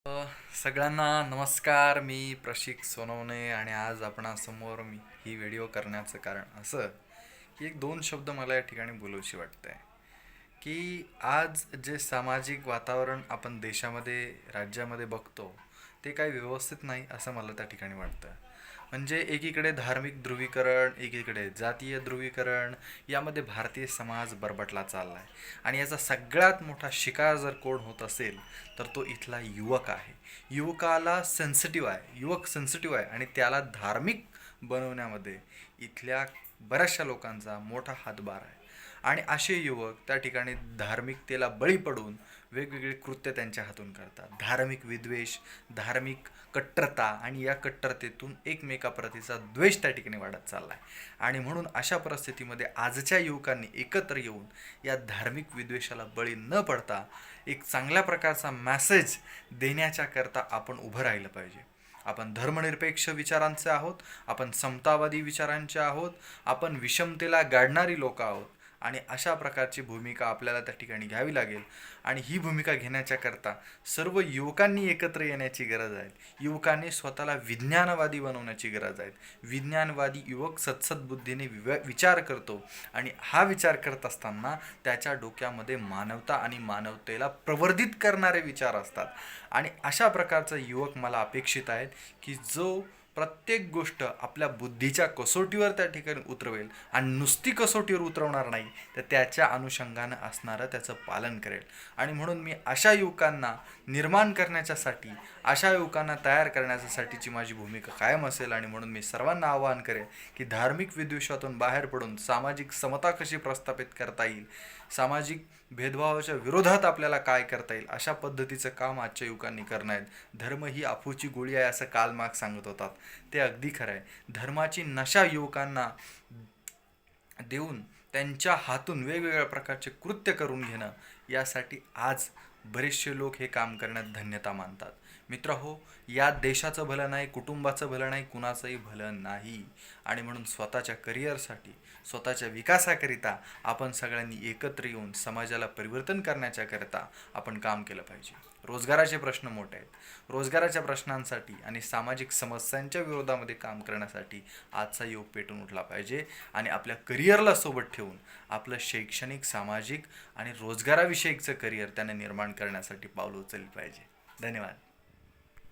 अ, सगळ्यांना नमस्कार. मी प्रशिक सोनवणे आणि आज आपणासमोर ही व्हिडिओ करण्याचं कारण असं की एक दोन शब्द मला या ठिकाणी बोलूशी वाटत आहे की आज जे सामाजिक वातावरण आपण देशामध्ये राज्यामध्ये बघतो ते काही व्यवस्थित नाही असं मला त्या ठिकाणी वाटतं. म्हणजे एकीकडे धार्मिक ध्रुवीकरण, एकीकडे जातीय ध्रुवीकरण, यामध्ये भारतीय समाज बरबटला चालला आहे. आणि याचा सगळ्यात मोठा शिकार जर कोण होत असेल तर तो इथला युवक आहे. युवकाला सेन्सिटिव्ह आहे, युवक सेन्सिटिव्ह आहे आणि त्याला धार्मिक बनवण्यामध्ये इथल्या बऱ्याचशा लोकांचा मोठा हातभार आहे. आणि असे युवक त्या ठिकाणी धार्मिकतेला बळी पडून वेगवेगळे कृत्य त्यांच्या हातून करतात. धार्मिक विद्वेष, धार्मिक कट्टरता आणि या कट्टरतेतून एकमेकाप्रतीचा द्वेष त्या ठिकाणी वाढत चालला आहे. आणि म्हणून अशा परिस्थितीमध्ये आजच्या युवकांनी एकत्र येऊन या धार्मिक विद्वेषाला बळी न पडता एक चांगल्या प्रकारचा मॅसेज देण्याच्या करता आपण उभं राहिलं पाहिजे. आपण धर्मनिरपेक्ष विचारांचे आहोत, आपण समतावादी विचारांचे आहोत, आपण विषमतेला गाडणारी लोक आहोत. आणि अशा प्रकारची भूमिका आपल्याला त्या ठिकाणी घ्यावी लागेल. आणि ही भूमिका घेण्याच्या करता सर्व युवकांनी एकत्र येण्याची गरज आहे. युवकांनी स्वतःला विज्ञानवादी बनवण्याची गरज आहे. विज्ञानवादी युवक सत्सद्बुद्धीने विचार करतो आणि हा विचार करत असताना त्याच्या डोक्यामध्ये मानवता आणि मानवतेला प्रवर्धित करणारे विचार असतात. आणि अशा प्रकारचा युवक मला अपेक्षित आहेत की जो प्रत्येक गोष्ट आपल्या बुद्धीच्या कसोटीवर त्या ठिकाणी उतरवेल आणि नुसती कसोटीवर उतरवणार नाही तर त्याच्या अनुषंगानं असणारं त्याचं पालन करेल. आणि म्हणून मी अशा युवकांना निर्माण करण्याच्यासाठी, अशा युवकांना तयार करण्यासाठीची माझी भूमिका कायम असेल. आणि म्हणून मी सर्वांना आवाहन करेन की धार्मिक विद्वेषातून बाहेर पडून सामाजिक समता कशी प्रस्थापित करता येईल, सामाजिक भेदभावाच्या विरोधात आपल्याला काय करता येईल, अशा पद्धतीचं काम आजच्या युवकांनी करणं आहे. धर्म ही अफूची गोळी आहे असं कार्ल मार्क्स सांगत होतात. ते अगदी खरं आहे. धर्माची नशा युवकांना देऊन त्यांच्या हातून वेगवेगळ्या प्रकारचे कृत्य करून घेणं, यासाठी आज बरेचसे लोक हे काम करण्यात धन्यता मानतात. मित्र हो, या देशाचं भलं नाही, कुटुंबाचं भलं नाही, कुणाचंही भलं नाही. आणि म्हणून स्वतःच्या करिअरसाठी, स्वतःच्या विकासाकरिता आपण सगळ्यांनी एकत्र येऊन समाजाला परिवर्तन करण्याच्या करता आपण काम केलं पाहिजे. रोजगाराचे प्रश्न मोठे आहेत. रोजगाराच्या प्रश्नांसाठी आणि सामाजिक समस्यांच्या विरोधामध्ये काम करण्यासाठी आजचा युग पेटून उठला पाहिजे. आणि आपल्या करिअरला सोबत ठेवून आपलं शैक्षणिक, सामाजिक आणि रोजगाराविषयीचं करिअर त्याने निर्माण करण्यासाठी पावलं उचलली पाहिजे. धन्यवाद.